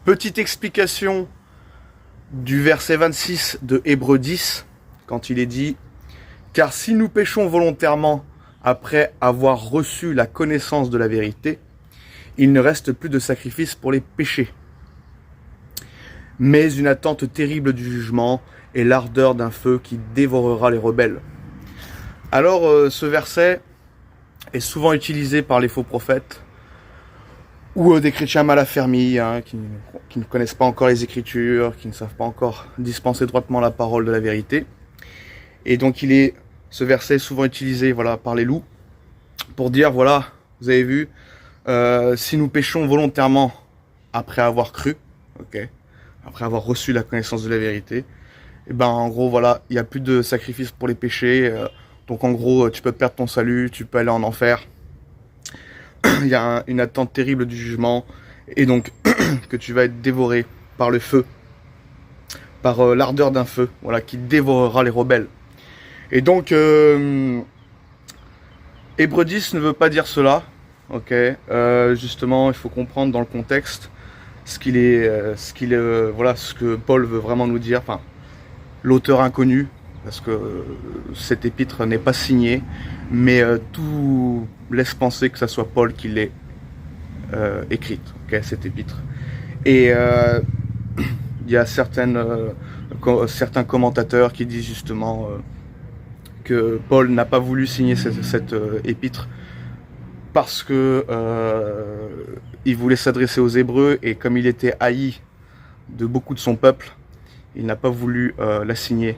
Petite explication du verset 26 de Hébreux 10, quand il est dit « Car si nous péchons volontairement après avoir reçu la connaissance de la vérité, il ne reste plus de sacrifice pour les péchés, mais une attente terrible du jugement et l'ardeur d'un feu qui dévorera les rebelles. » Alors, ce verset est souvent utilisé par les faux prophètes ou des chrétiens mal affermis, qui ne connaissent pas encore les Écritures, qui ne savent pas encore dispenser droitement la parole de la vérité. Et donc, ce verset est souvent utilisé par les loups pour dire, voilà, vous avez vu, si nous péchons volontairement après avoir cru, après avoir reçu la connaissance de la vérité, et ben en gros, voilà, il n'y a plus de sacrifice pour les péchés. Donc en gros, tu peux perdre ton salut, tu peux aller en enfer. Il y a une attente terrible du jugement, et donc que tu vas être dévoré par le feu, par l'ardeur d'un feu, qui dévorera les rebelles. Et donc, Hébreux 10 ne veut pas dire cela, justement, il faut comprendre dans le contexte ce que Paul veut vraiment nous dire, enfin, l'auteur inconnu, parce que cette épître n'est pas signée, mais tout laisse penser que ça soit Paul qui l'ait écrite, cette épître. Et il y a certains commentateurs qui disent justement que Paul n'a pas voulu signer cette épître parce que il voulait s'adresser aux Hébreux, et comme il était haï de beaucoup de son peuple, il n'a pas voulu la signer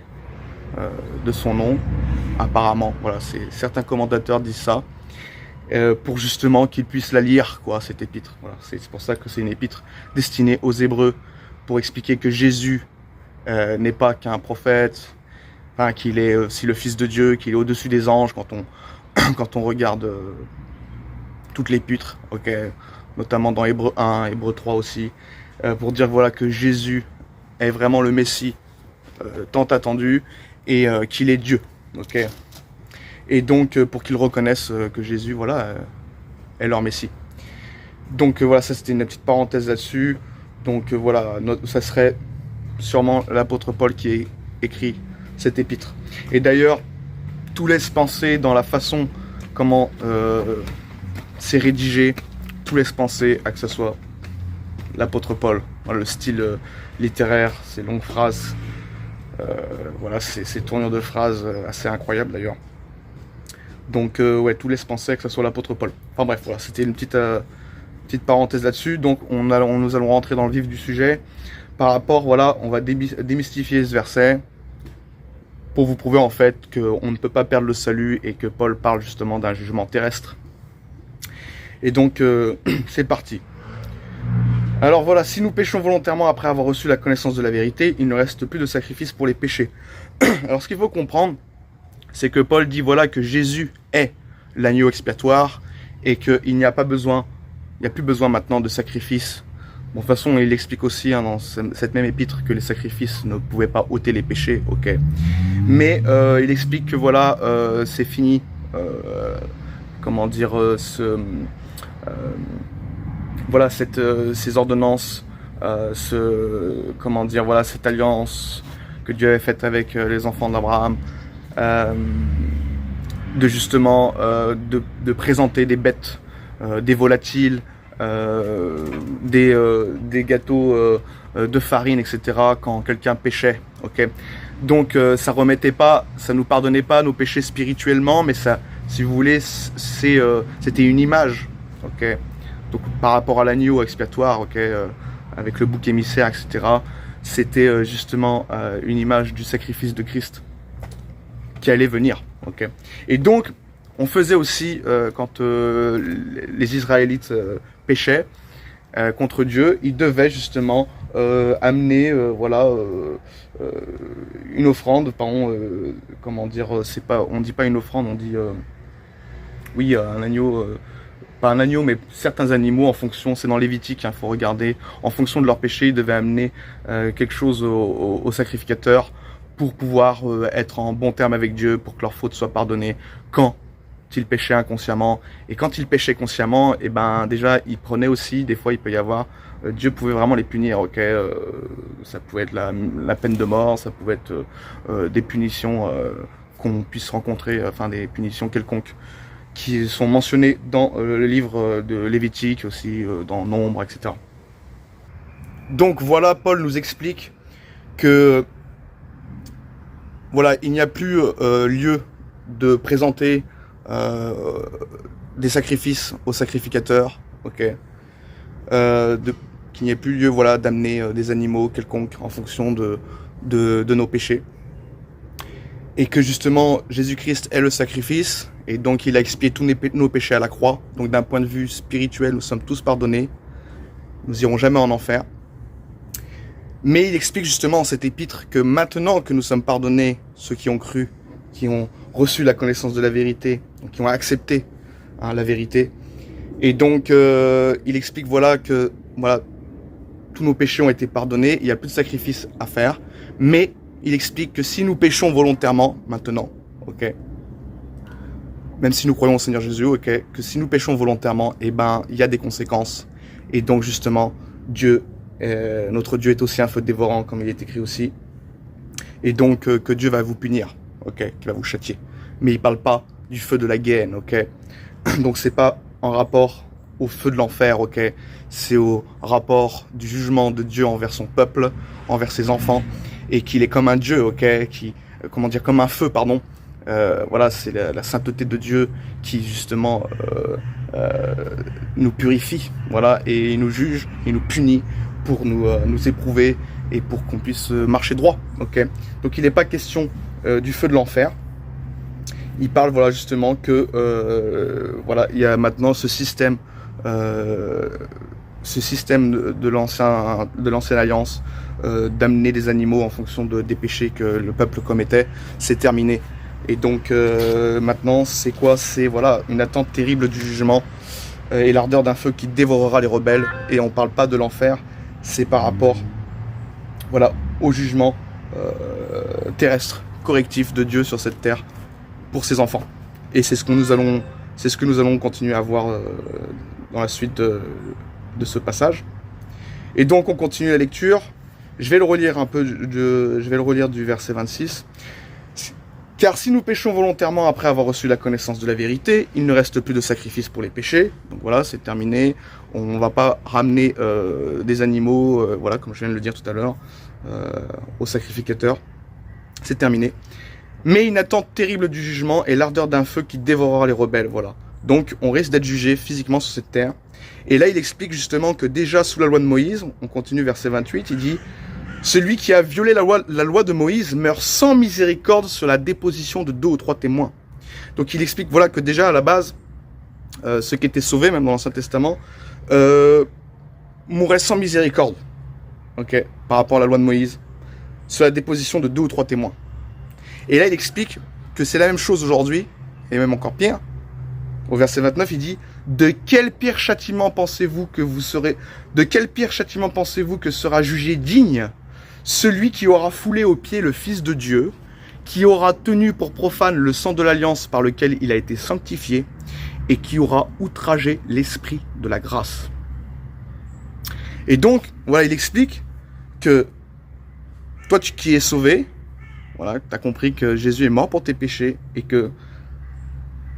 de son nom, apparemment. Certains commentateurs disent ça, pour justement qu'ils puissent la lire, cette épître. C'est pour ça que c'est une épître destinée aux Hébreux, pour expliquer que Jésus n'est pas qu'un prophète, qu'il est aussi le Fils de Dieu, qu'il est au-dessus des anges quand on regarde toute l'épître, notamment dans Hébreux 1, Hébreux 3 aussi, pour dire que Jésus est vraiment le Messie tant attendu, et qu'il est Dieu, et donc pour qu'ils reconnaissent que Jésus est leur Messie. Donc ça c'était une petite parenthèse là-dessus. Donc ça serait sûrement l'apôtre Paul qui a écrit cette épître. Et d'ailleurs, tout laisse penser dans la façon comment c'est rédigé, tout laisse penser à que ce soit l'apôtre Paul. Le style littéraire, ces longues phrases, ces tournures de phrases assez incroyables d'ailleurs. Donc tout laisse penser que ce soit l'apôtre Paul. Enfin bref, c'était une petite parenthèse là-dessus. Donc nous allons rentrer dans le vif du sujet. Par rapport, on va démystifier ce verset pour vous prouver en fait qu'on ne peut pas perdre le salut, et que Paul parle justement d'un jugement terrestre. Et donc c'est parti. Alors si nous péchons volontairement après avoir reçu la connaissance de la vérité, il ne reste plus de sacrifice pour les péchés. Alors ce qu'il faut comprendre, c'est que Paul dit que Jésus est l'agneau expiatoire, et qu'il n'y a plus besoin maintenant de sacrifice. Bon, de toute façon, il explique aussi dans cette même épître que les sacrifices ne pouvaient pas ôter les péchés, mais il explique que c'est fini, ces ordonnances, cette alliance que Dieu avait faite avec les enfants d'Abraham, de présenter des bêtes, des volatiles, des gâteaux de farine, etc. quand quelqu'un péchait. Donc ça nous pardonnait pas nos péchés spirituellement, mais ça, si vous voulez, c'était une image. Donc par rapport à l'agneau expiatoire, avec le bouc émissaire, etc. C'était justement une image du sacrifice de Christ qui allait venir. Et donc on faisait aussi, quand les Israélites péchaient contre Dieu, ils devaient justement amener une offrande, on dit pas une offrande, on dit un agneau, pas un agneau, mais certains animaux, en fonction, c'est dans Lévitique, il faut regarder, en fonction de leur péché, ils devaient amener quelque chose au sacrificateur pour pouvoir être en bon terme avec Dieu, pour que leurs fautes soient pardonnées quand ils péchaient inconsciemment. Et quand ils péchaient consciemment, déjà, ils prenaient aussi, des fois il peut y avoir Dieu pouvait vraiment les punir, ok. Ça pouvait être la peine de mort, ça pouvait être des punitions qu'on puisse rencontrer, enfin des punitions quelconques qui sont mentionnées dans le livre de Lévitique, aussi dans Nombre, etc. Donc voilà, Paul nous explique que voilà, il n'y a plus lieu de présenter des sacrifices aux sacrificateurs, ok, qu'il n'y ait plus lieu, voilà, d'amener des animaux quelconques en fonction de nos péchés, et que justement Jésus-Christ est le sacrifice, et donc il a expié tous nos péchés à la croix. Donc d'un point de vue spirituel, nous sommes tous pardonnés, nous irons jamais en enfer. Mais il explique justement en cette épître que maintenant que nous sommes pardonnés, ceux qui ont cru, qui ont reçu la connaissance de la vérité, qui ont accepté la vérité, et donc il explique voilà que voilà, tous nos péchés ont été pardonnés, il n'y a plus de sacrifice à faire, mais il explique que si nous péchons volontairement, maintenant, ok, même si nous croyons au Seigneur Jésus, ok, que si nous péchons volontairement, eh ben, il y a des conséquences, et donc justement, notre Dieu est aussi un feu dévorant, comme il est écrit aussi, et donc que Dieu va vous punir, ok, qu'il va vous châtier, mais il parle pas du feu de la guêne, ok, donc c'est pas en rapport au feu de l'enfer, ok, c'est au rapport du jugement de Dieu envers son peuple, envers ses enfants, et qu'il est comme un Dieu, ok, comment dire, comme un feu, pardon. Voilà, c'est la sainteté de Dieu qui justement nous purifie, voilà, et il nous juge, il nous punit pour nous éprouver et pour qu'on puisse marcher droit, ok. Donc il n'est pas question du feu de l'enfer. Il parle, voilà, justement que voilà, il y a maintenant ce système de l'ancienne alliance, d'amener des animaux en fonction des péchés que le peuple commettait, c'est terminé. Et donc maintenant, c'est quoi? C'est voilà, une attente terrible du jugement et l'ardeur d'un feu qui dévorera les rebelles. Et on parle pas de l'enfer, c'est par rapport, voilà, au jugement terrestre, correctif de Dieu sur cette terre pour ses enfants. Et c'est ce que nous allons continuer à voir dans la suite de ce passage. Et donc on continue la lecture. Je vais le relire du verset 26. Car si nous péchons volontairement après avoir reçu la connaissance de la vérité, il ne reste plus de sacrifice pour les péchés. Donc voilà, c'est terminé. On ne va pas ramener des animaux, voilà, comme je viens de le dire tout à l'heure, aux sacrificateurs. C'est terminé. Mais une attente terrible du jugement et l'ardeur d'un feu qui dévorera les rebelles, voilà. Donc on risque d'être jugé physiquement sur cette terre. Et là il explique justement que déjà sous la loi de Moïse, on continue verset 28, il dit « Celui qui a violé la loi de Moïse meurt sans miséricorde sur la déposition de 2 ou 3 témoins. » Donc il explique voilà que déjà à la base, ceux qui étaient sauvés, même dans l'Ancien Testament, mouraient sans miséricorde, ok, par rapport à la loi de Moïse, sur la déposition de 2 ou 3 témoins. Et là il explique que c'est la même chose aujourd'hui, et même encore pire. Au verset 29, il dit « De quel pire châtiment pensez-vous que sera jugé digne celui qui aura foulé aux pieds le Fils de Dieu, qui aura tenu pour profane le sang de l'alliance par lequel il a été sanctifié, et qui aura outragé l'esprit de la grâce. » Et donc, voilà, il explique que toi qui es sauvé, voilà, tu as compris que Jésus est mort pour tes péchés, et que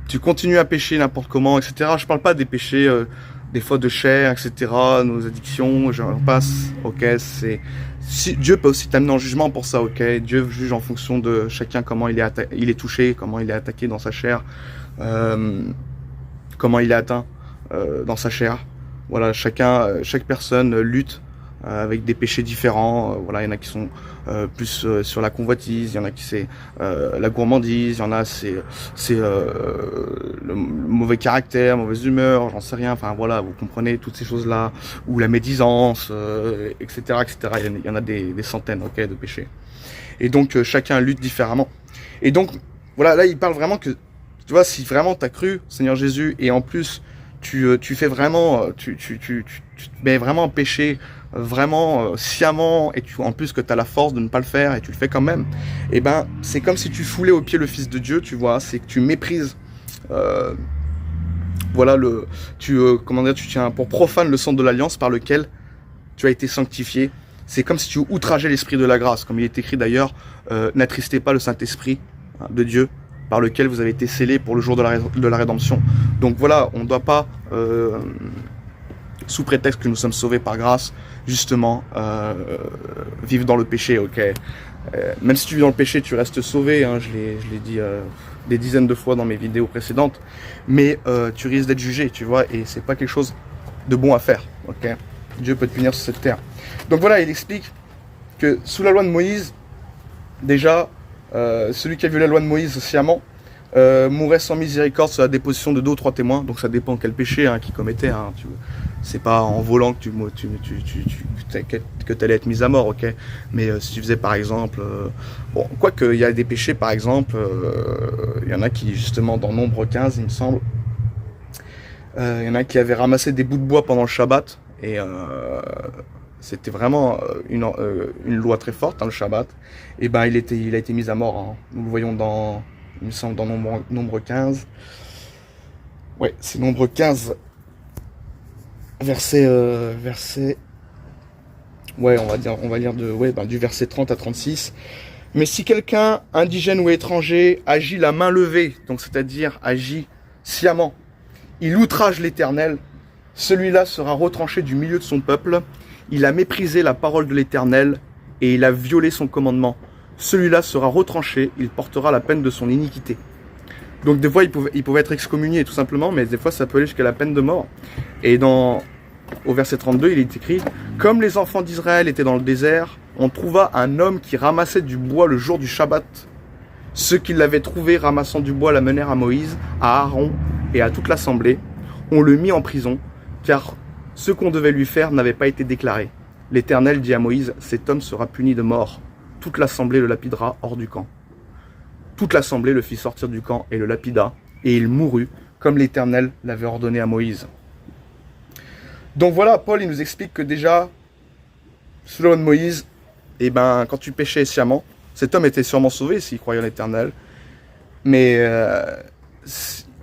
tu continues à pécher n'importe comment, etc. Je parle pas des péchés, des fois de chair, etc., nos addictions, j'en passe, ok, Dieu peut aussi t'amener en jugement pour ça, ok. Dieu juge en fonction de chacun, comment il est touché, comment il est attaqué dans sa chair, comment il est atteint dans sa chair. Voilà, chaque personne lutte avec des péchés différents. Voilà, il y en a qui sont plus sur la convoitise, il y en a qui c'est la gourmandise, il y en a c'est le mauvais caractère, mauvaise humeur, j'en sais rien. Enfin voilà, vous comprenez toutes ces choses-là, ou la médisance, etc., etc. Il y en a des centaines, ok, de péchés. Et donc chacun lutte différemment. Et donc voilà, là il parle vraiment que tu vois, si vraiment t'as cru Seigneur Jésus et en plus tu fais vraiment, tu te mets vraiment en péché, vraiment sciemment, et en plus que tu as la force de ne pas le faire et tu le fais quand même, et ben c'est comme si tu foulais au pied le Fils de Dieu, tu vois, c'est que tu méprises, voilà, comment dire, tu tiens pour profane le sang de l'alliance par lequel tu as été sanctifié. C'est comme si tu outrageais l'esprit de la grâce, comme il est écrit d'ailleurs, n'attristez pas le Saint-Esprit de Dieu, par lequel vous avez été scellés pour le jour de la rédemption. Donc voilà, on ne doit pas, sous prétexte que nous sommes sauvés par grâce, justement, vivre dans le péché, ok. Même si tu vis dans le péché, tu restes sauvé, hein, je l'ai dit des dizaines de fois dans mes vidéos précédentes, mais tu risques d'être jugé, tu vois, et c'est pas quelque chose de bon à faire, ok. Dieu peut te punir sur cette terre. Donc voilà, il explique que sous la loi de Moïse, déjà, celui qui a violé la loi de Moïse sciemment mourrait sans miséricorde sur la déposition de 2 ou 3 témoins. Donc ça dépend quel péché qu'il commettait. Hein, c'est pas en volant que tu allais être mis à mort, ok. Mais si tu faisais par exemple, bon, quoique il y a des péchés par exemple, il y en a qui justement dans Nombre 15, il me semble, il y en a qui avaient ramassé des bouts de bois pendant le Shabbat et c'était vraiment une loi très forte, hein, le Shabbat. Et ben il a été mis à mort. Hein. Nous le voyons dans, il me semble, dans Nombre 15. Ouais, c'est Nombre 15, verset, ouais, on va lire du verset 30 à 36. Mais si quelqu'un, indigène ou étranger, agit la main levée, donc c'est-à-dire agit sciemment, il outrage l'Éternel, celui-là sera retranché du milieu de son peuple. Il a méprisé la parole de l'Éternel et il a violé son commandement. Celui-là sera retranché, il portera la peine de son iniquité. Donc des fois, il pouvait être excommunié tout simplement, mais des fois, ça peut aller jusqu'à la peine de mort. Et au verset 32, il est écrit « Comme les enfants d'Israël étaient dans le désert, on trouva un homme qui ramassait du bois le jour du Shabbat. Ceux qui l'avaient trouvé ramassant du bois l'amenèrent à Moïse, à Aaron et à toute l'assemblée. On le mit en prison, car ce qu'on devait lui faire n'avait pas été déclaré. L'Éternel dit à Moïse, cet homme sera puni de mort. Toute l'assemblée le lapidera hors du camp. Toute l'assemblée le fit sortir du camp et le lapida, et il mourut, comme l'Éternel l'avait ordonné à Moïse. Donc voilà, Paul il nous explique que déjà, sous la loi de Moïse, eh ben, quand tu péchais sciemment, cet homme était sûrement sauvé s'il croyait en l'Éternel, mais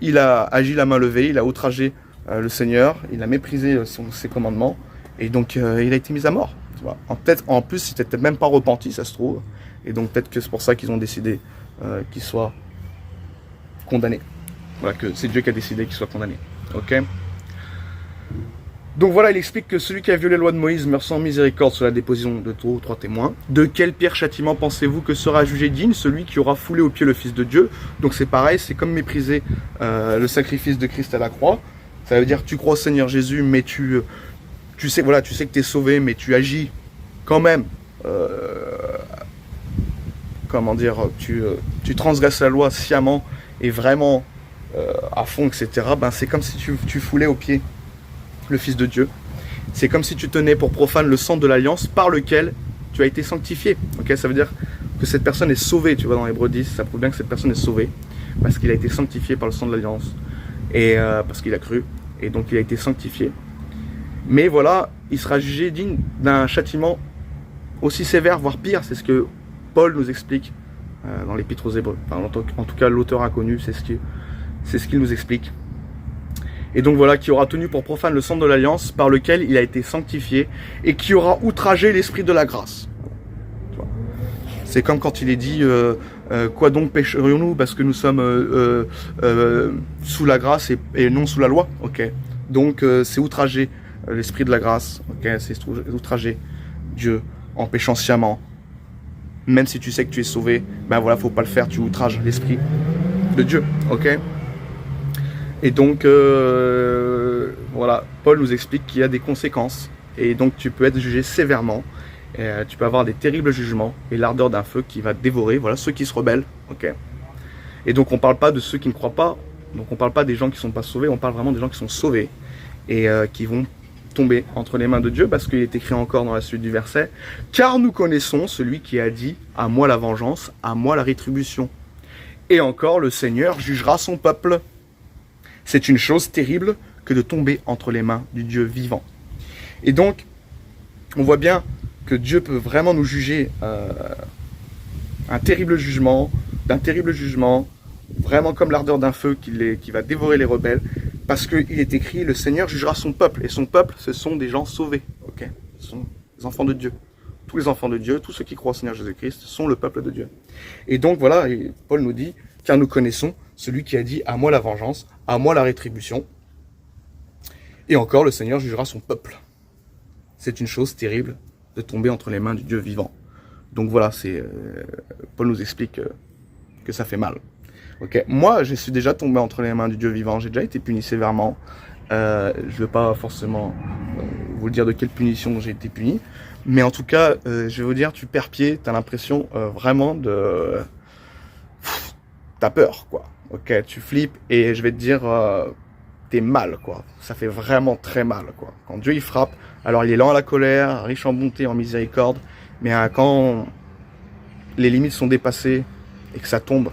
il a agi la main levée, il a outragé le Seigneur, il a méprisé ses commandements, et donc il a été mis à mort. Tu vois. En plus, il n'était même pas repenti, ça se trouve, et donc peut-être que c'est pour ça qu'ils ont décidé qu'il soit condamné. Voilà, que c'est Dieu qui a décidé qu'il soit condamné. Ok. Donc voilà, il explique que celui qui a violé la loi de Moïse meurt sans miséricorde sur la déposition de 2 ou 3 témoins. De quel pire châtiment pensez-vous que sera jugé digne celui qui aura foulé aux pieds le Fils de Dieu? Donc c'est pareil, c'est comme mépriser le sacrifice de Christ à la croix. Ça veut dire que tu crois au Seigneur Jésus, mais tu sais que tu es sauvé, mais tu agis quand même. Comment dire, tu transgresses la loi sciemment et vraiment à fond, etc. Ben, c'est comme si tu foulais aux pieds le Fils de Dieu. C'est comme si tu tenais pour profane le sang de l'alliance par lequel tu as été sanctifié. Okay, ça veut dire que cette personne est sauvée, tu vois, dans Hébreux 10, ça prouve bien que cette personne est sauvée parce qu'il a été sanctifié par le sang de l'alliance et parce qu'il a cru, et donc il a été sanctifié. Mais voilà, il sera jugé digne d'un châtiment aussi sévère, voire pire. C'est ce que Paul nous explique dans l'Épître aux Hébreux. Enfin, en tout cas, l'auteur inconnu, c'est ce qu'il nous explique. Et donc voilà, qui aura tenu pour profane le sang de l'alliance par lequel il a été sanctifié et qui aura outragé l'esprit de la grâce. C'est comme quand il est dit quoi donc pécherions-nous parce que nous sommes sous la grâce et non sous la loi. Ok. Donc c'est outrager l'esprit de la grâce. Ok. C'est outrager Dieu en péchant sciemment. Même si tu sais que tu es sauvé, ben voilà, faut pas le faire. Tu outrages l'esprit de Dieu. Ok. Et donc, voilà, Paul nous explique qu'il y a des conséquences. Et donc, tu peux être jugé sévèrement. Et, tu peux avoir des terribles jugements et l'ardeur d'un feu qui va dévorer, voilà, ceux qui se rebellent. Okay. Et donc, on ne parle pas de ceux qui ne croient pas. Donc, on ne parle pas des gens qui ne sont pas sauvés. On parle vraiment des gens qui sont sauvés et qui vont tomber entre les mains de Dieu. Parce qu'il est écrit encore dans la suite du verset. Car nous connaissons celui qui a dit, à moi la vengeance, à moi la rétribution. Et encore, le Seigneur jugera son peuple. C'est une chose terrible que de tomber entre les mains du Dieu vivant. Et donc, on voit bien que Dieu peut vraiment nous juger d'un terrible jugement, vraiment comme l'ardeur d'un feu qui va dévorer les rebelles, parce qu'il est écrit, le Seigneur jugera son peuple, et son peuple, ce sont des gens sauvés. Okay. Ce sont les enfants de Dieu. Tous les enfants de Dieu, tous ceux qui croient au Seigneur Jésus-Christ sont le peuple de Dieu. Et donc voilà, et Paul nous dit, car nous connaissons celui qui a dit, à moi la vengeance, à moi la rétribution. Et encore, le Seigneur jugera son peuple. C'est une chose terrible de tomber entre les mains du Dieu vivant. Donc voilà, Paul nous explique que ça fait mal. Okay. Moi, je suis déjà tombé entre les mains du Dieu vivant, j'ai déjà été puni sévèrement. Je ne veux pas forcément vous dire de quelle punition j'ai été puni. Mais en tout cas, je vais vous dire, tu perds pied, tu as l'impression vraiment de... T'as peur, quoi. Ok, tu flippes et je vais te dire, t'es mal, quoi. Ça fait vraiment très mal, quoi. Quand Dieu il frappe, alors il est lent à la colère, riche en bonté, en miséricorde, mais quand les limites sont dépassées et que ça tombe,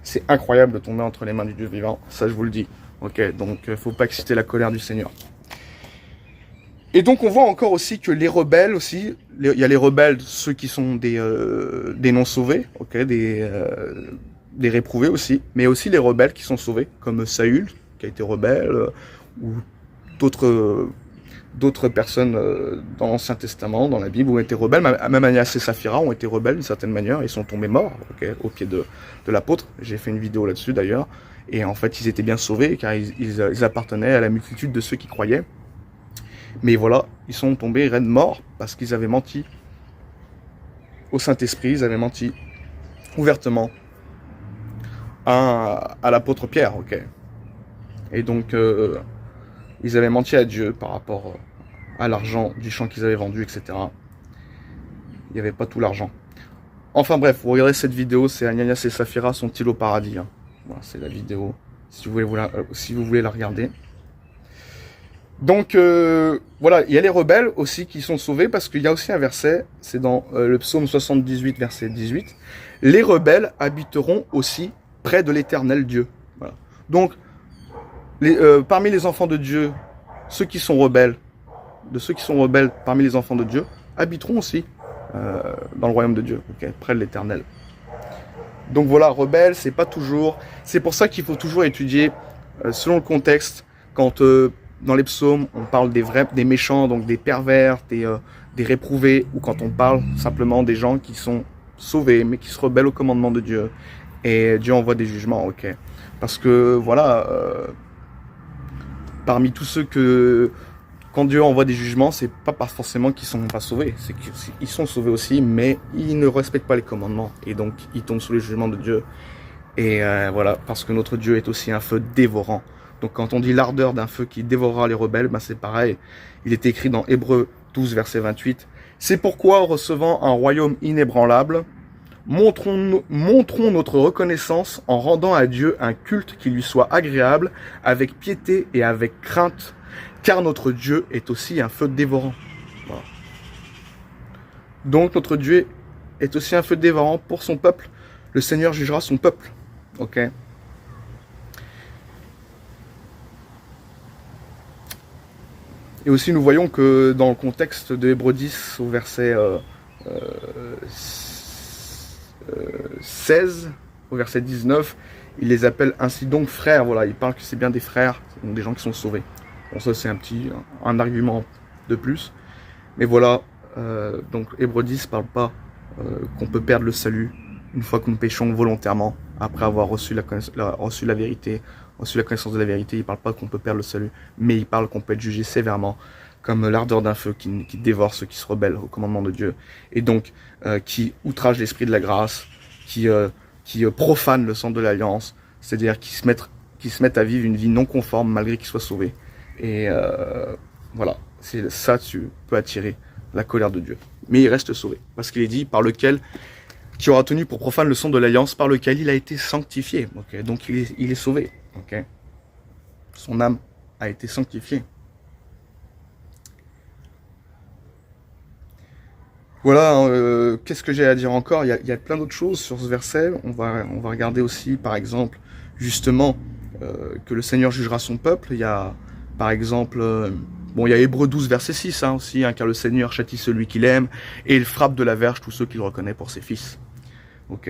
c'est incroyable de tomber entre les mains du Dieu vivant, ça je vous le dis. Ok, donc faut pas exciter la colère du Seigneur. Et donc on voit encore aussi que les rebelles aussi, il y a les rebelles, ceux qui sont des non sauvés, ok, des réprouvés aussi, mais aussi les rebelles qui sont sauvés, comme Saül qui a été rebelle, ou d'autres personnes dans l'Ancien Testament, dans la Bible, ont été rebelles, même Ananias et Saphira ont été rebelles d'une certaine manière, ils sont tombés morts, okay, au pied de l'apôtre. J'ai fait une vidéo là-dessus d'ailleurs, et en fait ils étaient bien sauvés car ils appartenaient à la multitude de ceux qui croyaient. Mais voilà, ils sont tombés raides morts parce qu'ils avaient menti au Saint-Esprit, ils avaient menti ouvertement à l'apôtre Pierre, ok. Et donc, ils avaient menti à Dieu par rapport à l'argent du champ qu'ils avaient vendu, etc. Il n'y avait pas tout l'argent. Enfin bref, vous regardez cette vidéo, c'est Ananias et Saphira sont-ils au paradis, hein. Voilà, c'est la vidéo, si vous voulez la regarder. Donc, voilà, il y a les rebelles aussi qui sont sauvés, parce qu'il y a aussi un verset, c'est dans le psaume 78, verset 18. Les rebelles habiteront aussi près de l'éternel Dieu. Voilà. Donc, parmi les enfants de Dieu, ceux qui sont rebelles, parmi les enfants de Dieu, habiteront aussi dans le royaume de Dieu, okay, près de l'éternel. Donc voilà, rebelles, c'est pas toujours... C'est pour ça qu'il faut toujours étudier selon le contexte, quand... dans les psaumes, on parle des méchants, donc des pervers, des réprouvés, ou quand on parle simplement des gens qui sont sauvés, mais qui se rebellent au commandement de Dieu. Et Dieu envoie des jugements, ok. Parce que, voilà, parmi tous ceux quand Dieu envoie des jugements, c'est pas forcément qu'ils sont pas sauvés. C'est qu'ils sont sauvés aussi, mais ils ne respectent pas les commandements. Et donc, ils tombent sous les jugements de Dieu. Et voilà, parce que notre Dieu est aussi un feu dévorant. Donc quand on dit l'ardeur d'un feu qui dévorera les rebelles, ben c'est pareil. Il est écrit dans Hébreux 12, verset 28. C'est pourquoi, en recevant un royaume inébranlable, montrons notre reconnaissance en rendant à Dieu un culte qui lui soit agréable, avec piété et avec crainte, car notre Dieu est aussi un feu dévorant. Voilà. Donc notre Dieu est aussi un feu dévorant pour son peuple. Le Seigneur jugera son peuple. Ok. Et aussi, nous voyons que dans le contexte de Hébreux 10, au verset 16, au verset 19, il les appelle ainsi donc frères. Voilà, il parle que c'est bien des frères, donc des gens qui sont sauvés. Bon, ça c'est un argument de plus. Mais voilà, donc Hébreux 10 ne parle pas qu'on peut perdre le salut une fois que nous péchons volontairement, après avoir reçu la vérité, reçu la connaissance de la vérité. Il ne parle pas qu'on peut perdre le salut, mais il parle qu'on peut être jugé sévèrement, comme l'ardeur d'un feu qui dévore ceux qui se rebellent au commandement de Dieu, et donc qui outrage l'esprit de la grâce, qui profane le sang de l'alliance, c'est-à-dire qui se mettent à vivre une vie non conforme malgré qu'ils soient sauvés. Et voilà, c'est ça, tu peux attirer la colère de Dieu. Mais il reste sauvé, parce qu'il est dit par lequel qui aura tenu pour profane le sang de l'alliance, par lequel il a été sanctifié. Okay, donc il est sauvé. Okay. Son âme a été sanctifiée. Voilà, qu'est-ce que j'ai à dire encore? Il y a plein d'autres choses sur ce verset. On va regarder aussi, par exemple, justement, que le Seigneur jugera son peuple. Il y a, par exemple, bon, il y a Hébreux 12, verset 6 aussi, car le Seigneur châtie celui qu'il aime, et il frappe de la verge tous ceux qu'il reconnaît pour ses fils. Ok.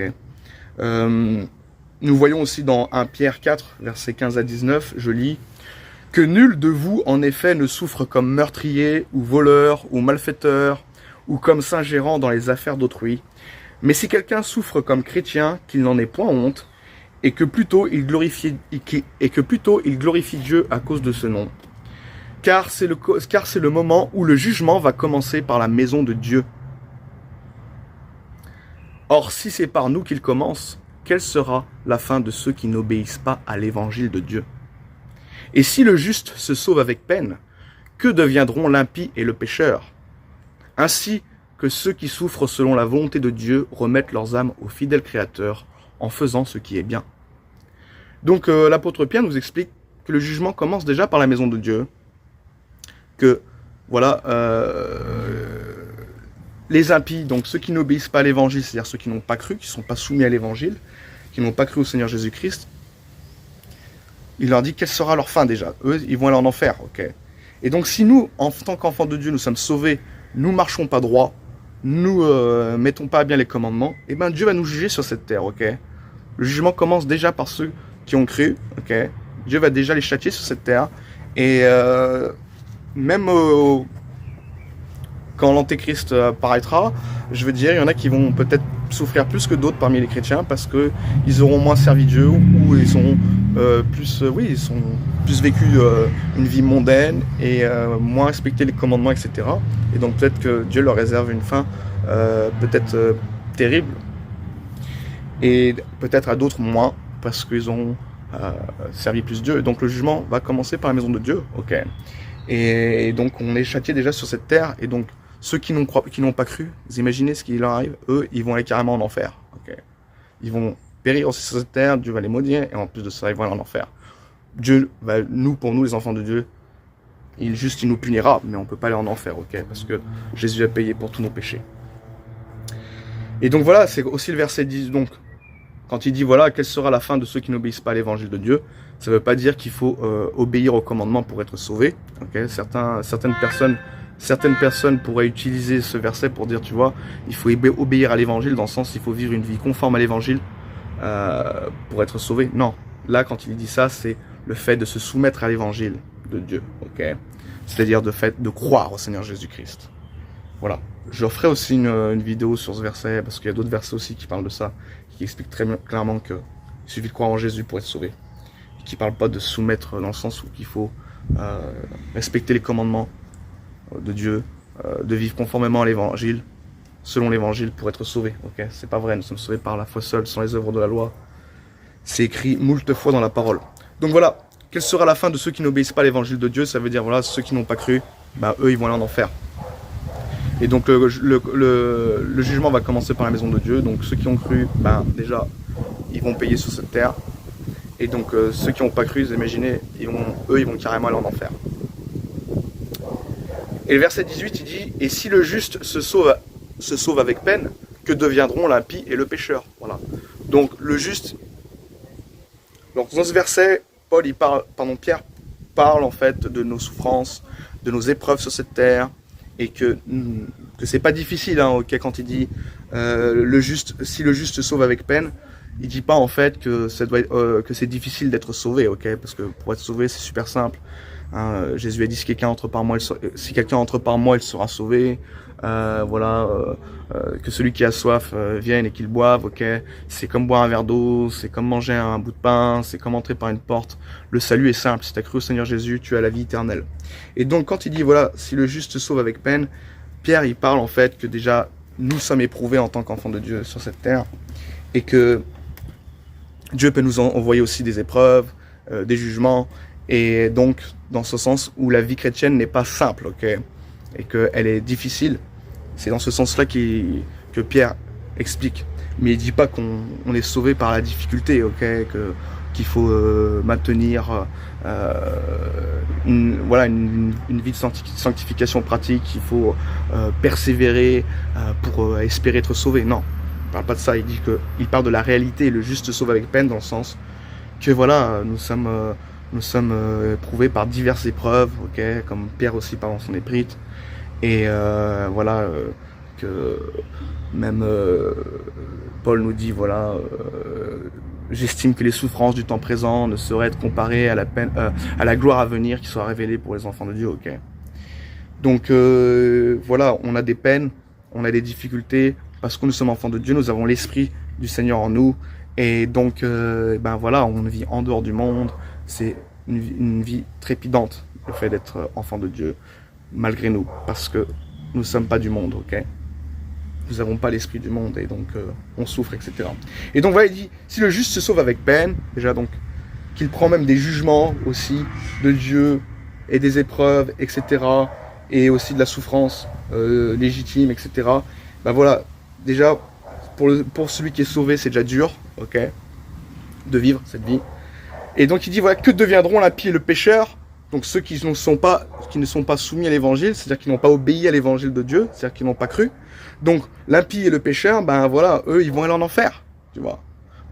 Nous voyons aussi dans 1 Pierre 4, versets 15 à 19, je lis: Que nul de vous, en effet, ne souffre comme meurtrier, ou voleur, ou malfaiteur, ou comme s'ingérant dans les affaires d'autrui. Mais si quelqu'un souffre comme chrétien, qu'il n'en ait point honte, et que plutôt il glorifie Dieu à cause de ce nom. Car c'est le moment où le jugement va commencer par la maison de Dieu. Or, si c'est par nous qu'il commence, quelle sera la fin de ceux qui n'obéissent pas à l'évangile de Dieu? Et si le juste se sauve avec peine, que deviendront l'impie et le pécheur? Ainsi que ceux qui souffrent selon la volonté de Dieu remettent leurs âmes au fidèle Créateur en faisant ce qui est bien. Donc l'apôtre Pierre nous explique que le jugement commence déjà par la maison de Dieu, que voilà, les impies, donc ceux qui n'obéissent pas à l'évangile, c'est-à-dire ceux qui n'ont pas cru, qui ne sont pas soumis à l'évangile, qui n'ont pas cru au Seigneur Jésus-Christ, il leur dit quelle sera leur fin déjà. Eux, ils vont aller en enfer, ok. Et donc si nous, en tant qu'enfants de Dieu, nous sommes sauvés, nous marchons pas droit, nous mettons pas à bien les commandements, et ben Dieu va nous juger sur cette terre, ok. Le jugement commence déjà par ceux qui ont cru, ok. Dieu va déjà les châtier sur cette terre, et même quand l'antéchrist apparaîtra, je veux dire, il y en a qui vont peut-être souffrir plus que d'autres parmi les chrétiens parce que ils auront moins servi Dieu ou ils sont ils sont plus vécu une vie mondaine et moins respecté les commandements, etc. Et donc peut-être que Dieu leur réserve une fin peut-être terrible et peut-être à d'autres moins parce qu'ils ont servi plus Dieu. Et donc le jugement va commencer par la maison de Dieu, ok. Et donc on est châtié déjà sur cette terre et donc ceux qui n'ont pas cru, vous imaginez ce qui leur arrive, eux, ils vont aller carrément en enfer. Okay. Ils vont périr aussi sur cette terre, Dieu va les maudire, et en plus de ça, ils vont aller en enfer. Dieu va, pour nous, les enfants de Dieu, il nous punira, mais on ne peut pas aller en enfer, ok, parce que Jésus a payé pour tous nos péchés. Et donc voilà, c'est aussi le verset 10, donc, quand il dit, voilà, quelle sera la fin de ceux qui n'obéissent pas à l'évangile de Dieu, ça ne veut pas dire qu'il faut obéir au commandement pour être sauvé. Okay. Certaines personnes pourraient utiliser ce verset pour dire, tu vois, il faut obéir à l'évangile dans le sens il faut vivre une vie conforme à l'évangile pour être sauvé. Non, là quand il dit ça, c'est le fait de se soumettre à l'évangile de Dieu, ok. C'est-à-dire de croire au Seigneur Jésus-Christ. Voilà. Je ferai aussi une vidéo sur ce verset parce qu'il y a d'autres versets aussi qui parlent de ça, qui expliquent très clairement qu'il suffit de croire en Jésus pour être sauvé. Et qui ne parlent pas de se soumettre dans le sens où il faut respecter les commandements de Dieu, de vivre conformément à l'évangile, selon l'évangile pour être sauvé. Ok, c'est pas vrai, nous sommes sauvés par la foi seule, sans les œuvres de la loi. C'est écrit moult fois dans la parole. Donc voilà, quelle sera la fin de ceux qui n'obéissent pas à l'évangile de Dieu? Ça veut dire, voilà, ceux qui n'ont pas cru, bah, eux, ils vont aller en enfer. Et donc le jugement va commencer par la maison de Dieu. Donc ceux qui ont cru, ben, déjà, ils vont payer sur cette terre. Et donc ceux qui n'ont pas cru, vous imaginez, ils vont carrément aller en enfer. Et le verset 18, il dit, et si le juste se sauve avec peine, que deviendront l'impie et le pécheur? Voilà. Donc le juste, donc dans ce verset, Pierre parle en fait de nos souffrances, de nos épreuves sur cette terre, et que c'est pas difficile, hein, okay, quand il dit si le juste se sauve avec peine, il dit pas en fait que c'est difficile d'être sauvé, ok, parce que pour être sauvé c'est super simple. Hein, Jésus a dit si quelqu'un entre par moi, il sera sauvé. Que celui qui a soif vienne et qu'il boive, ok. C'est comme boire un verre d'eau, c'est comme manger un bout de pain, c'est comme entrer par une porte. Le salut est simple. Si tu as cru au Seigneur Jésus, tu as la vie éternelle. Et donc quand il dit voilà, si le juste se sauve avec peine, Pierre il parle en fait que déjà nous sommes éprouvés en tant qu'enfants de Dieu sur cette terre et que Dieu peut nous envoyer aussi des épreuves, des jugements. Et donc, dans ce sens où la vie chrétienne n'est pas simple, ok, et qu'elle est difficile, c'est dans ce sens-là que Pierre explique. Mais il dit pas qu'on est sauvé par la difficulté, ok, qu'il faut maintenir une vie de sanctification pratique, qu'il faut persévérer pour espérer être sauvé. Non, il parle pas de ça. Il parle de la réalité. Le juste se sauve avec peine dans le sens que voilà, nous sommes éprouvés par diverses épreuves, ok, comme Pierre aussi parle dans son épître, et que même Paul nous dit voilà j'estime que les souffrances du temps présent ne sauraient être comparées à à la gloire à venir qui sera révélée pour les enfants de Dieu, ok. Donc voilà, on a des peines, on a des difficultés, parce que nous sommes enfants de Dieu, nous avons l'Esprit du Seigneur en nous, et donc ben voilà, on vit en dehors du monde, c'est une vie trépidante, le fait d'être enfant de Dieu, malgré nous, parce que nous ne sommes pas du monde, ok. Nous n'avons pas l'esprit du monde, et donc on souffre, etc. Et donc voilà, il dit, si le juste se sauve avec peine, déjà donc, qu'il prend même des jugements aussi de Dieu, et des épreuves, etc., et aussi de la souffrance légitime, etc. Ben voilà, déjà, pour celui qui est sauvé, c'est déjà dur, ok, de vivre cette vie. Et donc il dit, voilà, que deviendront l'impie et le pécheur? Donc ceux qui ne sont pas soumis à l'évangile, c'est-à-dire qui n'ont pas obéi à l'évangile de Dieu, c'est-à-dire qui n'ont pas cru. Donc l'impie et le pécheur, ben voilà, eux, ils vont aller en enfer, tu vois.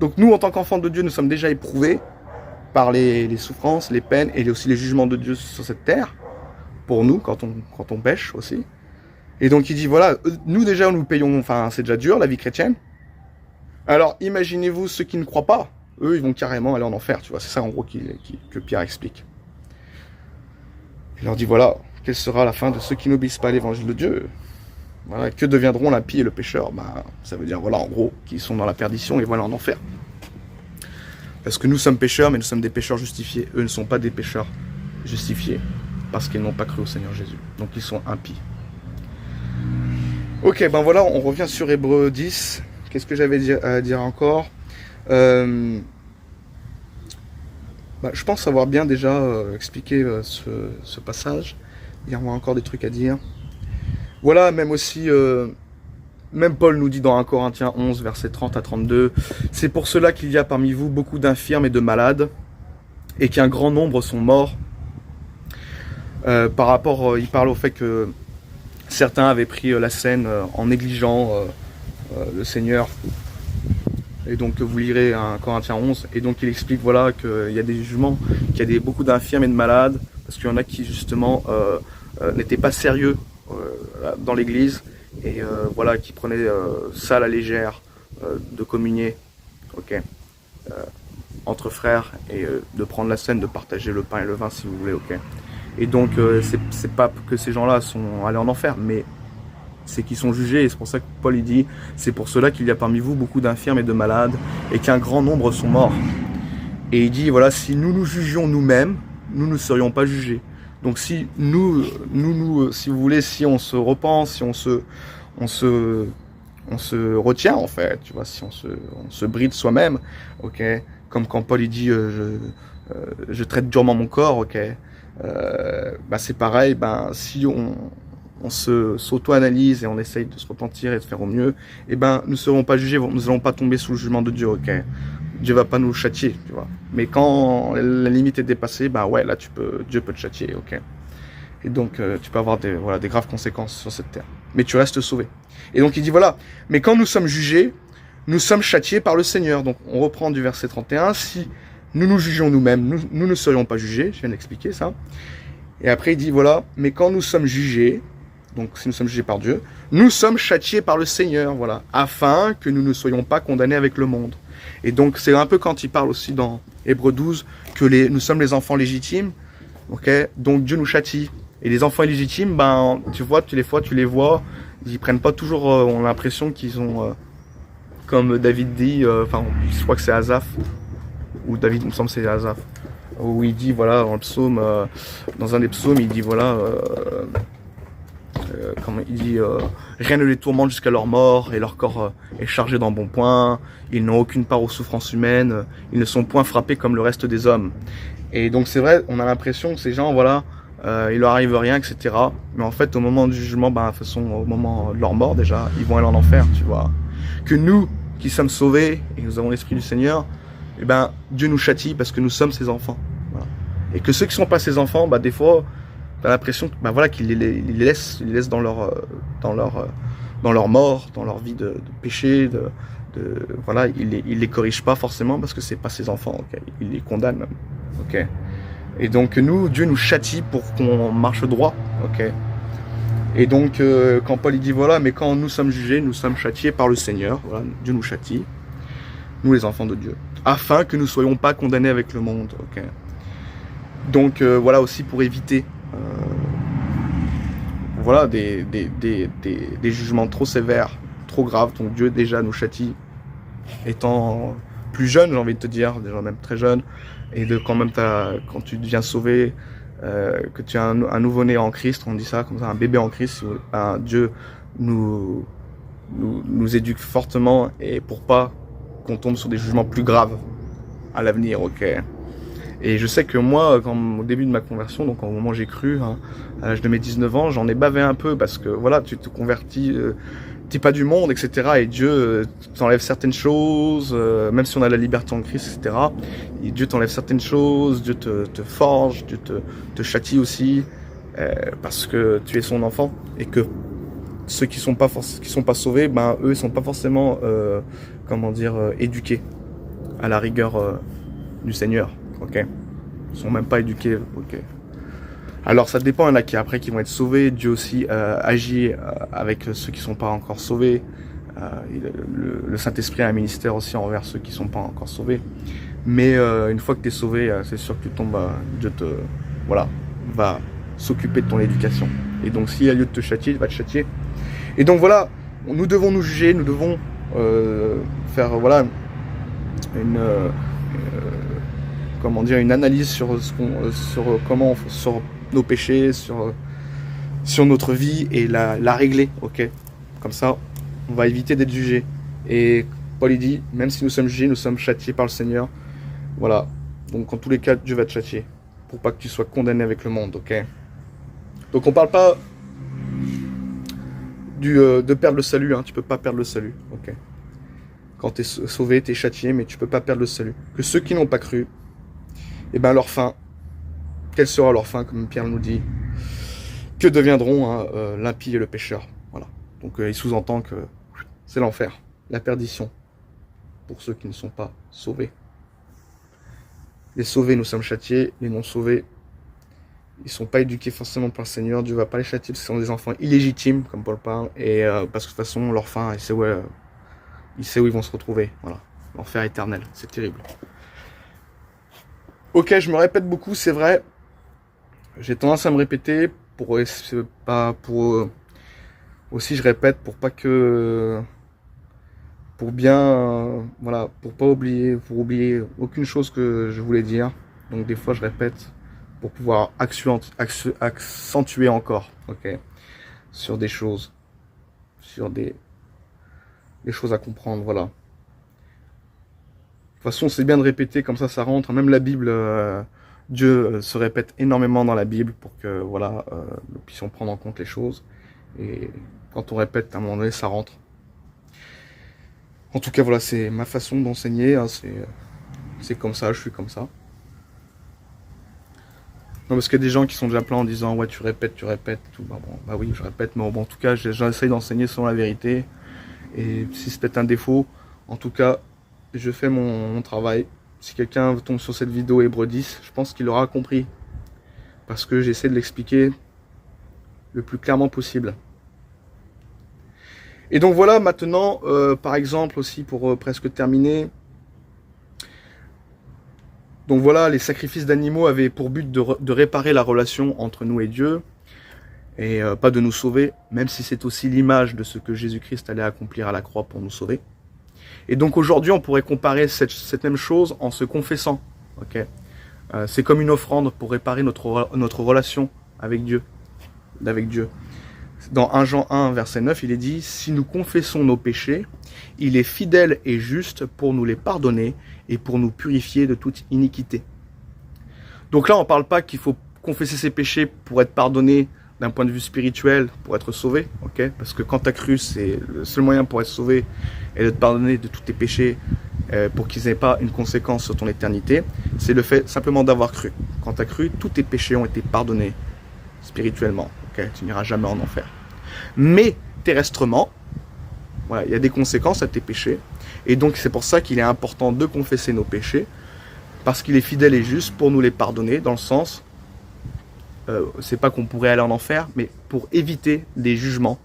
Donc nous, en tant qu'enfants de Dieu, nous sommes déjà éprouvés par les souffrances, les peines et aussi les jugements de Dieu sur cette terre, pour nous, quand on pêche aussi. Et donc il dit, voilà, nous déjà, nous payons, enfin c'est déjà dur, la vie chrétienne. Alors imaginez-vous ceux qui ne croient pas, eux, ils vont carrément aller en enfer, tu vois. C'est ça, en gros, que Pierre explique. Il leur dit, voilà, quelle sera la fin de ceux qui n'obéissent pas à l'évangile de Dieu? Voilà, que deviendront l'impie et le pécheur? Bah, ça veut dire, voilà, en gros, qu'ils sont dans la perdition et voilà en enfer. Parce que nous sommes pécheurs, mais nous sommes des pécheurs justifiés. Eux ne sont pas des pécheurs justifiés, parce qu'ils n'ont pas cru au Seigneur Jésus. Donc ils sont impies. Ok, ben voilà, on revient sur Hébreux 10. Qu'est-ce que j'avais à dire encore? Je pense avoir bien déjà expliqué ce passage. Il y a encore des trucs à dire. Voilà, même aussi, même Paul nous dit dans 1 Corinthiens 11, versets 30 à 32, « C'est pour cela qu'il y a parmi vous beaucoup d'infirmes et de malades, et qu'un grand nombre sont morts. » Par rapport, il parle au fait que certains avaient pris la scène en négligeant le Seigneur. Et donc vous lirez 1 Corinthiens 11, et donc il explique voilà, qu'il y a des jugements, qu'il y a beaucoup d'infirmes et de malades, parce qu'il y en a qui justement n'étaient pas sérieux dans l'église, et voilà, qui prenaient ça à la légère, de communier, ok, entre frères, et de prendre la scène, de partager le pain et le vin si vous voulez, ok. Et donc c'est pas que ces gens-là sont allés en enfer, mais c'est qu'ils sont jugés, et c'est pour ça que Paul il dit, c'est pour cela qu'il y a parmi vous beaucoup d'infirmes et de malades, et qu'un grand nombre sont morts. Et il dit, voilà, si nous nous jugions nous-mêmes, nous ne serions pas jugés. Donc si nous, si vous voulez, si on se repent, si on se retient en fait, tu vois, si on se bride soi-même, ok, comme quand Paul il dit, je traite durement mon corps, ok, c'est pareil, si on s'auto-analyse et on essaye de se repentir et de faire au mieux, et nous ne serons pas jugés, nous n'allons pas tomber sous le jugement de Dieu, ok. Dieu va pas nous châtier, tu vois. Mais quand la limite est dépassée, ouais, là Dieu peut te châtier, ok. Et donc tu peux avoir des graves conséquences sur cette terre. Mais tu restes sauvé. Et donc il dit voilà, mais quand nous sommes jugés, nous sommes châtiés par le Seigneur. Donc on reprend du verset 31, si nous nous jugions nous-mêmes, nous ne serions pas jugés, je viens d'expliquer ça. Et après il dit voilà, mais quand nous sommes jugés, donc si nous sommes jugés par Dieu, nous sommes châtiés par le Seigneur, voilà, afin que nous ne soyons pas condamnés avec le monde. Et donc c'est un peu quand il parle aussi dans Hébreux 12 que nous sommes les enfants légitimes, ok, donc Dieu nous châtie. Et les enfants illégitimes, tu vois, tu les vois, ils prennent pas toujours, on a l'impression qu'ils ont, comme David dit, je crois que c'est Asaph, ou David, il me semble que c'est Asaph, où il dit, voilà, dans le psaume, dans un des psaumes, il dit, voilà, rien ne les tourmente jusqu'à leur mort, et leur corps est chargé d'embonpoint, ils n'ont aucune part aux souffrances humaines, ils ne sont point frappés comme le reste des hommes. Et donc c'est vrai, on a l'impression que ces gens, voilà, il leur arrive rien, etc. Mais en fait, au moment du jugement, de toute façon, au moment de leur mort déjà, ils vont aller en enfer, tu vois. Que nous, qui sommes sauvés, et nous avons l'Esprit du Seigneur, Dieu nous châtie parce que nous sommes ses enfants. Voilà. Et que ceux qui ne sont pas ses enfants, des fois, t'as l'impression qu'ils les laissent dans leur mort, dans leur vie de péché, voilà, il les corrige pas forcément parce que c'est pas ses enfants, ok, il les condamne, ok. Et donc nous, Dieu nous châtie pour qu'on marche droit, ok. Et donc quand Paul il dit voilà, mais quand nous sommes jugés, nous sommes châtiés par le Seigneur, voilà, Dieu nous châtie, nous les enfants de Dieu. afin que nous ne soyons pas condamnés avec le monde. Okay. Donc voilà aussi pour éviter voilà, des jugements trop sévères, trop graves. Donc Dieu déjà nous châtie étant plus jeune, j'ai envie de te dire, déjà même très jeune, et de quand même quand tu deviens sauvé, que tu as un nouveau-né en Christ, on dit ça comme ça, un bébé en Christ, Dieu nous éduque fortement et pour pas qu'on tombe sur des jugements plus graves à l'avenir, ok. Et je sais que moi, au début de ma conversion, donc au moment où j'ai cru, hein, à l'âge de mes 19 ans, j'en ai bavé un peu parce que voilà, tu te convertis, t'es pas du monde, etc. Et Dieu t'enlève certaines choses, même si on a la liberté en Christ, etc. Et Dieu t'enlève certaines choses, Dieu te forge, Dieu te châtie aussi, parce que tu es son enfant et que ceux qui sont pas sauvés, ben eux ils sont pas forcément, comment dire, éduqués à la rigueur du Seigneur. Ok, ils sont même pas éduqués. Ok. Alors ça dépend, il y en a qui après qui vont être sauvés. Dieu aussi agit avec ceux qui sont pas encore sauvés. Le Saint-Esprit a un ministère aussi envers ceux qui sont pas encore sauvés. Mais une fois que tu es sauvé, c'est sûr que tu tombes, Dieu va s'occuper de ton éducation. Et donc s'il y a lieu de te châtier, il va te châtier. Et donc voilà, nous devons nous juger, nous devons faire voilà comment dire, une analyse sur nos péchés, sur notre vie et la régler, ok. Comme ça, on va éviter d'être jugé. Et Paul il dit, même si nous sommes jugés, nous sommes châtiés par le Seigneur. Voilà. Donc en tous les cas, Dieu va te châtier pour pas que tu sois condamné avec le monde, ok. Donc on parle pas de perdre le salut, hein. Tu peux pas perdre le salut, ok. Quand tu es sauvé, tu es châtié, mais tu peux pas perdre le salut. Que ceux qui n'ont pas cru, et ben leur fin, quelle sera leur fin, comme Pierre nous dit, que deviendront l'impie et le pécheur. Voilà. Donc il sous-entend que c'est l'enfer, la perdition, pour ceux qui ne sont pas sauvés. Les sauvés, nous sommes châtiés, les non-sauvés, ils ne sont pas éduqués forcément par le Seigneur, Dieu ne va pas les châtier parce qu'ils sont des enfants illégitimes, comme Paul parle, et parce que de toute façon, leur fin, il sait où ils vont se retrouver. Voilà. L'enfer éternel, c'est terrible. Ok, je me répète beaucoup, c'est vrai. J'ai tendance à me répéter aussi je répète pour pas que voilà, pour oublier aucune chose que je voulais dire. Donc des fois je répète pour pouvoir accentuer encore, ok, sur des choses, sur des choses à comprendre, voilà. De toute façon, c'est bien de répéter, comme ça rentre. Même la Bible, Dieu se répète énormément dans la Bible pour que voilà, nous puissions prendre en compte les choses. Et quand on répète, à un moment donné, ça rentre. En tout cas, voilà, c'est ma façon d'enseigner. Hein, c'est comme ça, je suis comme ça. Non, parce qu'il y a des gens qui sont déjà pleins en disant ouais, tu répètes, tout. Bah oui, je répète, mais bon, en tout cas, j'essaye d'enseigner selon la vérité. Et si c'est peut-être un défaut, en tout cas, je fais mon travail. Si quelqu'un tombe sur cette vidéo Hébreux 10, je pense qu'il aura compris. Parce que j'essaie de l'expliquer le plus clairement possible. Et donc voilà, maintenant, par exemple aussi, pour presque terminer. Donc voilà, les sacrifices d'animaux avaient pour but de réparer la relation entre nous et Dieu. Et pas de nous sauver, même si c'est aussi l'image de ce que Jésus-Christ allait accomplir à la croix pour nous sauver. Et donc aujourd'hui, on pourrait comparer cette même chose en se confessant. Okay, c'est comme une offrande pour réparer notre relation avec Dieu. Dans 1 Jean 1, verset 9, il est dit « Si nous confessons nos péchés, il est fidèle et juste pour nous les pardonner et pour nous purifier de toute iniquité. » Donc là, on ne parle pas qu'il faut confesser ses péchés pour être pardonné d'un point de vue spirituel, pour être sauvé, ok? Parce que quand tu as cru, c'est le seul moyen pour être sauvé et de te pardonner de tous tes péchés pour qu'ils n'aient pas une conséquence sur ton éternité. C'est le fait simplement d'avoir cru. Quand tu as cru, tous tes péchés ont été pardonnés spirituellement, ok? Tu n'iras jamais en enfer. Mais terrestrement, voilà, il y a des conséquences à tes péchés. Et donc c'est pour ça qu'il est important de confesser nos péchés, parce qu'il est fidèle et juste pour nous les pardonner, dans le sens... c'est pas qu'on pourrait aller en enfer, mais pour éviter des jugements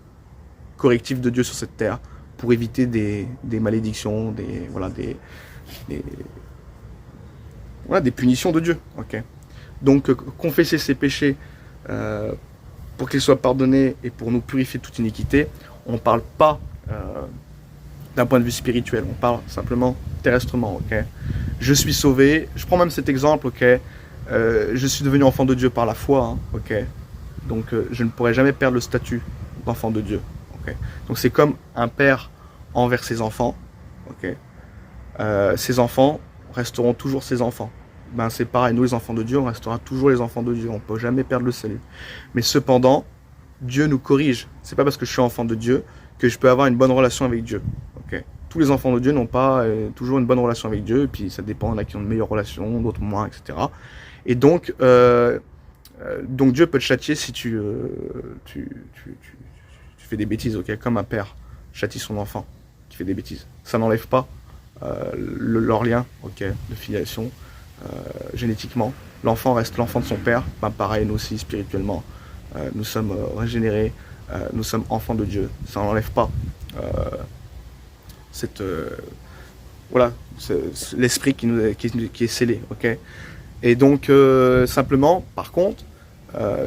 correctifs de Dieu sur cette terre, pour éviter des malédictions, voilà, des punitions de Dieu. Okay. Donc confesser ses péchés pour qu'ils soient pardonnés et pour nous purifier de toute iniquité, on ne parle pas d'un point de vue spirituel, on parle simplement terrestrement. Okay. Je suis sauvé, je prends même cet exemple, okay. Je suis devenu enfant de Dieu par la foi, hein, okay. Donc je ne pourrai jamais perdre le statut d'enfant de Dieu. Okay. Donc c'est comme un père envers ses enfants. Okay. Ses enfants resteront toujours ses enfants. Ben c'est pareil, nous les enfants de Dieu, on restera toujours les enfants de Dieu, on ne peut jamais perdre le salut. Mais cependant, Dieu nous corrige. C'est pas parce que je suis enfant de Dieu que je peux avoir une bonne relation avec Dieu. Okay. Tous les enfants de Dieu n'ont pas toujours une bonne relation avec Dieu, et puis ça dépend, il y en a qui ont une meilleure relation, d'autres moins, etc. Et donc Dieu peut te châtier si tu fais des bêtises, okay, comme un père châtie son enfant qui fait des bêtises. Ça n'enlève pas leur lien, okay, de filiation génétiquement. L'enfant reste l'enfant de son père, ben pareil, nous aussi spirituellement, nous sommes régénérés, nous sommes enfants de Dieu. Ça n'enlève pas voilà, l'esprit qui est scellé, ok. Et donc simplement, par contre,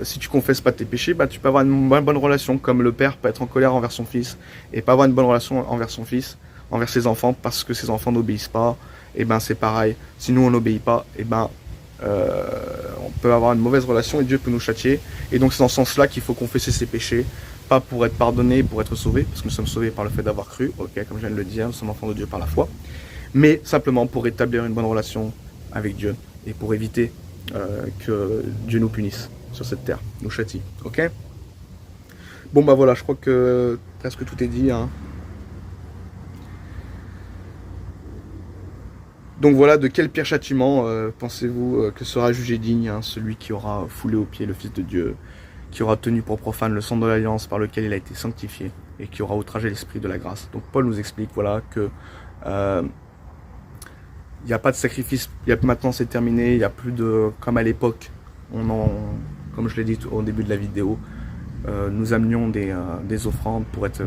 si tu confesses pas tes péchés, bah, tu peux avoir une bonne relation, comme le père peut être en colère envers son fils et pas avoir une bonne relation envers son fils, envers ses enfants, parce que ses enfants n'obéissent pas. Et ben c'est pareil, si nous on n'obéit pas, et ben on peut avoir une mauvaise relation et Dieu peut nous châtier. Et donc c'est dans ce sens-là qu'il faut confesser ses péchés, pas pour être pardonné, pour être sauvé, parce que nous sommes sauvés par le fait d'avoir cru, ok, comme je viens de le dire, nous sommes enfants de Dieu par la foi, mais simplement pour établir une bonne relation avec Dieu et pour éviter que Dieu nous punisse sur cette terre, nous châtie, ok. Bon bah voilà, je crois que presque tout est dit, hein. Donc voilà, de quel pire châtiment pensez-vous que sera jugé digne, hein, celui qui aura foulé aux pieds le Fils de Dieu, qui aura tenu pour profane le sang de l'alliance par lequel il a été sanctifié, et qui aura outragé l'esprit de la grâce. Donc Paul nous explique, voilà, que il n'y a pas de sacrifice, maintenant c'est terminé, il n'y a plus de, comme à l'époque, comme je l'ai dit au début de la vidéo, nous amenions des offrandes pour être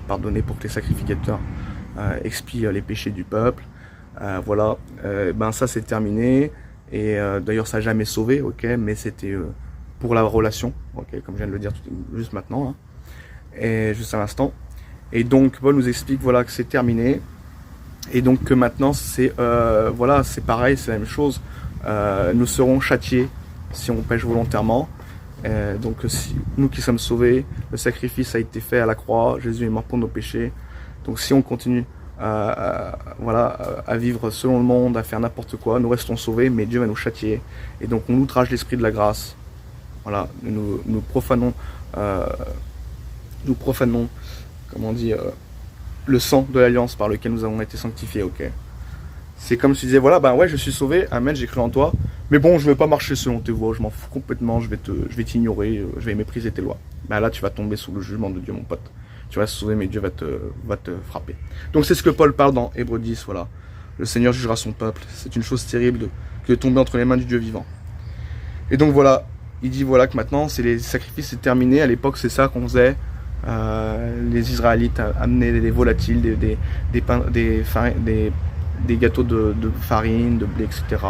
pardonnés, pour que les sacrificateurs expient les péchés du peuple. Voilà, ben ça c'est terminé, et d'ailleurs ça n'a jamais sauvé, ok, mais c'était pour la relation, ok, comme je viens de le dire juste maintenant, hein, et juste à l'instant. Et donc Paul nous explique, voilà, que c'est terminé, et donc que maintenant c'est voilà, c'est pareil, c'est la même chose. Nous serons châtiés si on pêche volontairement. Donc nous qui sommes sauvés, le sacrifice a été fait à la croix, Jésus est mort pour nos péchés. Donc si on continue voilà, à vivre selon le monde, à faire n'importe quoi, nous restons sauvés, mais Dieu va nous châtier. Et donc on outrage l'esprit de la grâce. Voilà, nous profanons, comment dire, le sang de l'alliance par lequel nous avons été sanctifiés, ok. C'est comme si tu disais, voilà, ben ouais, je suis sauvé, amen, j'ai cru en toi, mais bon, je vais pas marcher selon tes voies, je m'en fous complètement, je vais t'ignorer, je vais mépriser tes lois. Ben là, tu vas tomber sous le jugement de Dieu, mon pote. Tu vas sauver, mais Dieu va te frapper. Donc c'est ce que Paul parle dans Hébreux 10, voilà. Le Seigneur jugera son peuple. C'est une chose terrible que de tomber entre les mains du Dieu vivant. Et donc voilà, il dit voilà que maintenant, les sacrifices c'est terminé. À l'époque, c'est ça qu'on faisait. Les Israélites amenaient des volatiles, des gâteaux de farine, de blé, etc.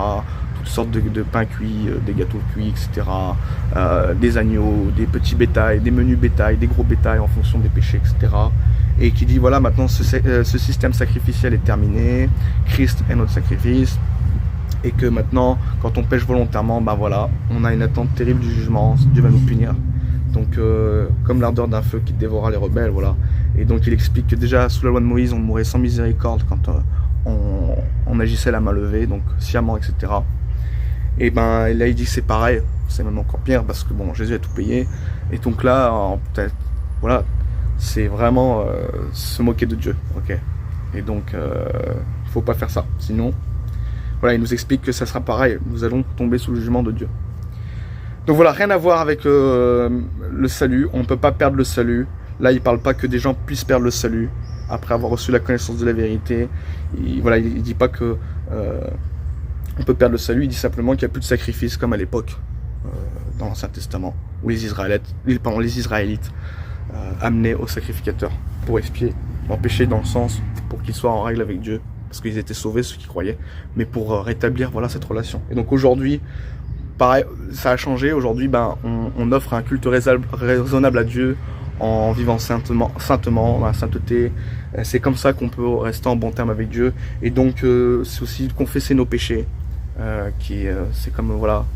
Toutes sortes de pains cuits, des gâteaux cuits, etc. Des agneaux, des petits bétails, des menus bétails, des gros bétails en fonction des péchés, etc. Et qui dit voilà, maintenant ce système sacrificiel est terminé, Christ est notre sacrifice, et que maintenant quand on pêche volontairement, ben voilà, on a une attente terrible du jugement, Dieu va nous punir. Donc comme l'ardeur d'un feu qui dévora les rebelles, voilà. Et donc il explique que déjà sous la loi de Moïse, on mourait sans miséricorde quand on agissait la main levée, donc sciemment, etc. Et ben là il dit que c'est pareil, c'est même encore pire parce que bon, Jésus a tout payé. Et donc là, peut-être, voilà, c'est vraiment se moquer de Dieu, ok. Et donc il faut pas faire ça, sinon, voilà, il nous explique que ça sera pareil, nous allons tomber sous le jugement de Dieu. Donc voilà, rien à voir avec le salut, on ne peut pas perdre le salut. Là, il ne parle pas que des gens puissent perdre le salut après avoir reçu la connaissance de la vérité. Voilà, il ne dit pas que on peut perdre le salut, il dit simplement qu'il n'y a plus de sacrifice comme à l'époque dans l'Ancien Testament, où les Israélites amenaient au sacrificateur pour expier leur péché, dans le sens pour qu'ils soient en règle avec Dieu. parce qu'ils étaient sauvés, ceux qui croyaient, mais pour rétablir voilà cette relation. Et donc aujourd'hui, pareil, ça a changé. Aujourd'hui, on offre un culte raisonnable à Dieu en vivant saintement, dans la sainteté. C'est comme ça qu'on peut rester en bon terme avec Dieu. Et donc, c'est aussi confesser nos péchés, c'est comme voilà,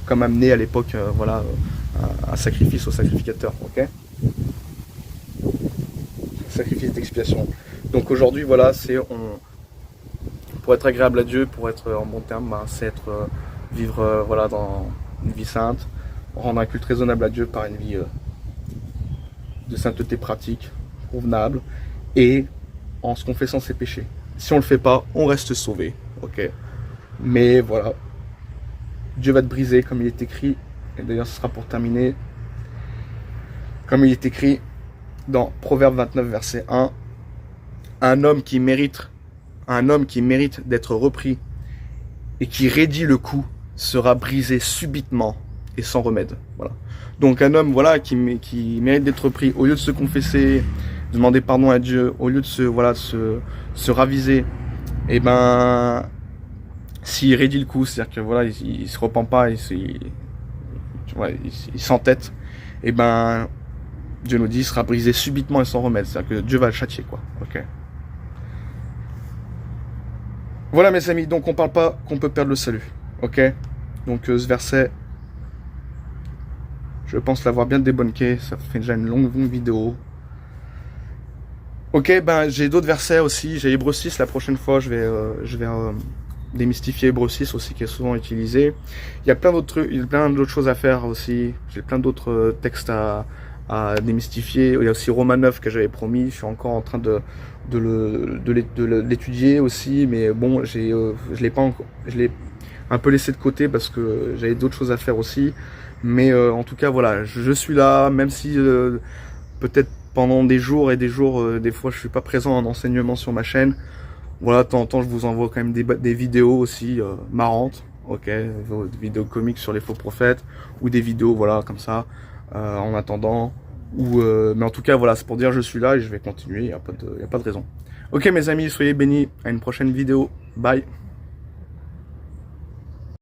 comme amener à l'époque, voilà, un sacrifice au sacrificateur, ok, sacrifice d'expiation. Donc aujourd'hui, voilà, pour être agréable à Dieu, pour être en bon terme, c'est vivre voilà, dans une vie sainte, rendre un culte raisonnable à Dieu par une vie de sainteté pratique, convenable, et en se confessant ses péchés. Si on le fait pas, on reste sauvé, ok. Mais voilà, Dieu va te briser, comme il est écrit, et d'ailleurs ce sera pour terminer, comme il est écrit dans Proverbe 29, verset 1, un homme qui mérite d'être repris et qui raidit le coup sera brisé subitement et sans remède. Voilà. Donc un homme voilà, qui mérite d'être repris, au lieu de se confesser, de demander pardon à Dieu, au lieu de se raviser, et s'il raidit le coup, c'est-à-dire que voilà, il se repent pas, il s'entête, et Dieu nous dit, il sera brisé subitement et sans remède. C'est-à-dire que Dieu va le châtier, quoi. Ok. Voilà mes amis, donc on parle pas qu'on peut perdre le salut, ok. Donc ce verset, je pense l'avoir bien débunké, ça fait déjà une longue vidéo. Ok, j'ai d'autres versets aussi, j'ai Hébreux 6, la prochaine fois je vais démystifier Hébreux 6 aussi qui est souvent utilisé. Il y a plein d'autres trucs, il y a plein d'autres choses à faire aussi, j'ai plein d'autres textes à démystifier. Il y a aussi Romains 9 que j'avais promis, je suis encore en train de l'étudier aussi, mais bon, je l'ai un peu laissé de côté parce que j'avais d'autres choses à faire aussi. Mais en tout cas, voilà, je suis là, même si peut-être pendant des jours et des jours, des fois je suis pas présent en enseignement sur ma chaîne. Voilà, de temps en temps, je vous envoie quand même des vidéos aussi marrantes, ok, des vidéos comiques sur les faux prophètes, ou des vidéos, voilà, comme ça, en attendant. Mais en tout cas, voilà, c'est pour dire je suis là et je vais continuer, il n'y a pas de raison. Ok mes amis, soyez bénis, à une prochaine vidéo, bye.